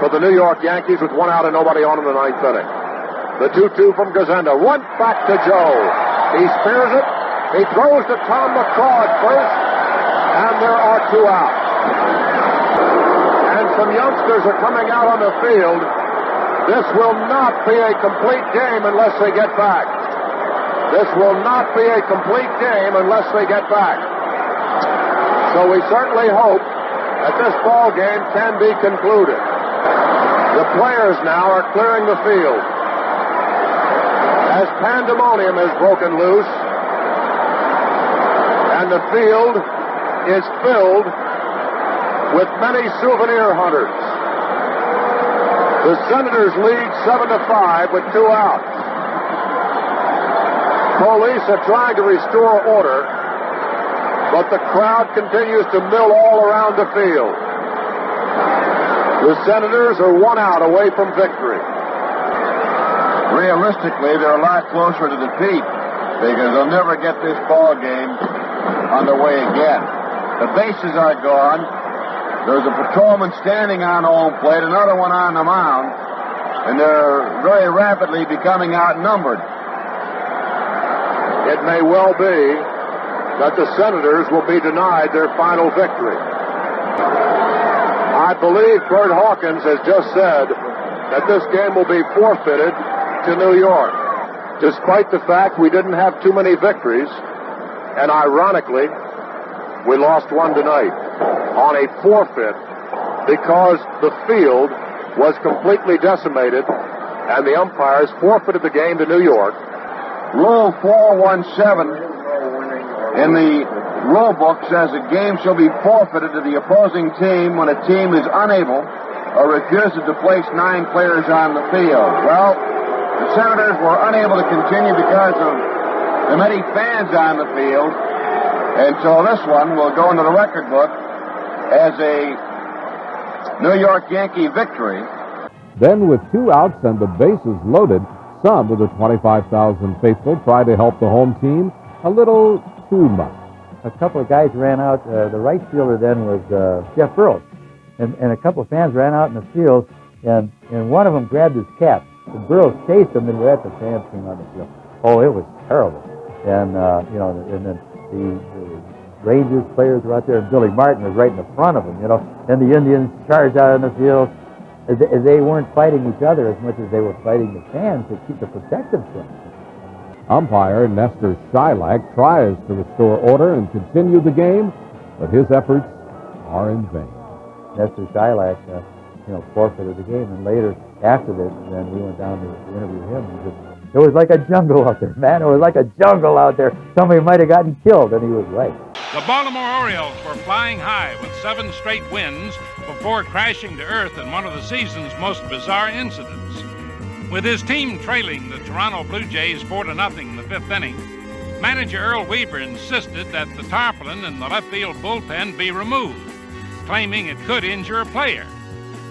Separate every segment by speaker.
Speaker 1: for the New York Yankees with 1 out and nobody on in the 9th inning. The 2-2 from Gazenda. One back to Joe. He spears it. He throws to Tom McCraw at first, and there are 2 outs. And some youngsters are coming out on the field. This will not be a complete game unless they get back. This will not be a complete game unless they get back. So we certainly hope that this ball game can be concluded. The players now are clearing the field as pandemonium is broken loose, and the field is filled with many souvenir hunters. The Senators lead 7-5 with 2 outs. Police are trying to restore order, but the crowd continues to mill all around the field. The Senators are 1 out away from victory.
Speaker 2: Realistically, they're a lot closer to defeat because they'll never get this ball game underway again. The bases are gone. There's a patrolman standing on home plate, another one on the mound, and they're very rapidly becoming outnumbered.
Speaker 1: It may well be that the Senators will be denied their final victory. I believe Bert Hawkins has just said that this game will be forfeited to New York, despite the fact we didn't have too many victories, and ironically, we lost one tonight on a forfeit because the field was completely decimated and the umpires forfeited the game to New York.
Speaker 2: Rule 417 in the rule book says a game shall be forfeited to the opposing team when a team is unable or refuses to place 9 players on the field. Well, the Senators were unable to continue because of the many fans on the field, and so this one will go into the record book as a New York Yankee victory.
Speaker 3: Then with 2 outs and the bases loaded, some of the 25,000 faithful tried to help the home team a little too much.
Speaker 4: A couple of guys ran out. The right fielder then was Jeff Burroughs, and a couple of fans ran out in the field, and one of them grabbed his cap. And Burroughs chased him, and the fans came on the field. Oh, it was terrible. And and then the Rangers players were out there, and Billy Martin was right in the front of them. And the Indians charged out on the field. As they weren't fighting each other as much as they were fighting the fans to keep the protective thing.
Speaker 3: Umpire Nestor Shylock tries to restore order and continue the game, but his efforts are in vain.
Speaker 4: Nestor Shylock, forfeited the game, and later, after this, then we went down to interview him. And he said, it was like a jungle out there, man. It was like a jungle out there. Somebody might have gotten killed, and he was right.
Speaker 5: The Baltimore Orioles were flying high with 7 straight wins before crashing to earth in one of the season's most bizarre incidents. With his team trailing the Toronto Blue Jays 4-0 in the 5th inning, manager Earl Weaver insisted that the tarpaulin in the left field bullpen be removed, claiming it could injure a player.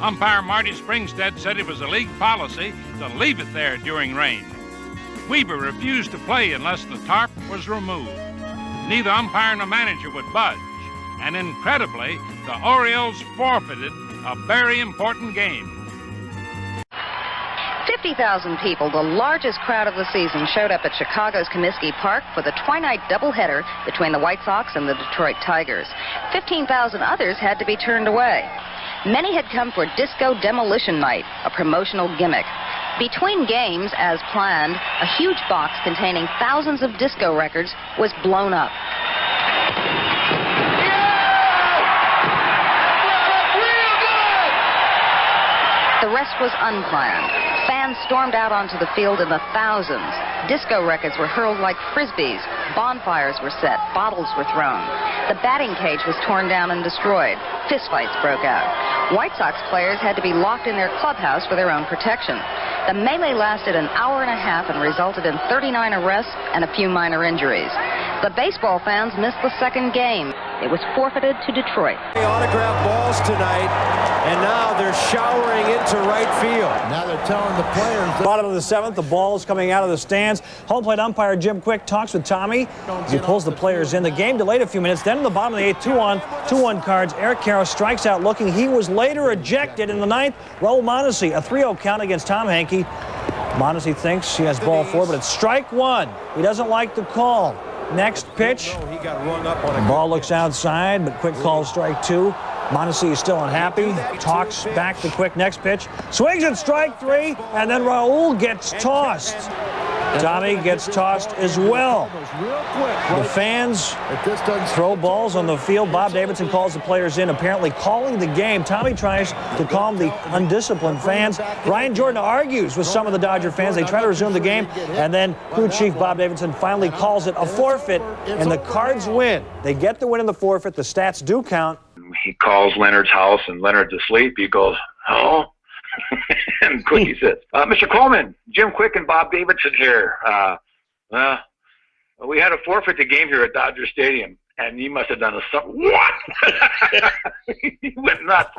Speaker 5: Umpire Marty Springstead said it was a league policy to leave it there during rain. Weaver refused to play unless the tarp was removed. Neither umpire nor manager would budge, and incredibly, the Orioles forfeited a very important game.
Speaker 6: 50,000 people, the largest crowd of the season, showed up at Chicago's Comiskey Park for the twilight doubleheader between the White Sox and the Detroit Tigers. 15,000 others had to be turned away. Many had come for Disco Demolition Night, a promotional gimmick. Between games, as planned, a huge box containing thousands of disco records was blown up. The rest was unplanned. Fans stormed out onto the field in the thousands. Disco records were hurled like frisbees. Bonfires were set. Bottles were thrown. The batting cage was torn down and destroyed. Fistfights broke out. White Sox players had to be locked in their clubhouse for their own protection. The melee lasted an hour and a half and resulted in 39 arrests and a few minor injuries. The baseball fans missed the second game. It was forfeited to Detroit.
Speaker 7: Autograph balls tonight, and now they're showering into to right field.
Speaker 8: Now they're telling the players.
Speaker 9: Bottom of the 7th, the ball is coming out of the stands. Home plate umpire Jim Quick talks with Tommy as he pulls the players in. The game delayed a few minutes. Then in the bottom of the 8th, 2-1 cards. Eric Caro strikes out looking. He was later ejected in the 9th. Raul Mondesi, a 3-0 count against Tom Hankey. Mondesi thinks he has ball 4, but it's strike 1. He doesn't like the call. Next pitch.
Speaker 7: He got rung up on
Speaker 9: The ball looks outside, but Quick calls strike 2. Mondesi is still unhappy. Talks back to Quick. Next pitch. Swings at strike 3, and then Raul gets tossed. Tommy gets tossed as well. The fans throw balls on the field. Bob Davidson calls the players in, apparently calling the game. Tommy tries to calm the undisciplined fans. Ryan Jordan argues with some of the Dodger fans. They try to resume the game, and then crew chief Bob Davidson finally calls it a forfeit, and the Cards win. They get the win in the forfeit. The stats do count.
Speaker 10: He calls Leonard's house, and Leonard's asleep. He goes, "Oh." And Quickie says, "Mr. Coleman, Jim Quick and Bob Davidson here. We had a forfeit the game here at Dodger Stadium, and you must have done a something." What? He went nuts.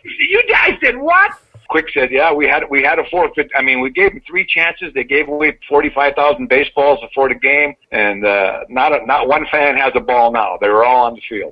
Speaker 10: You guys did what? Quick said, "Yeah, we had a forfeit. I mean, we gave them 3 chances. They gave away 45,000 baseballs before the game, and not one fan has a ball now. They were all on the field."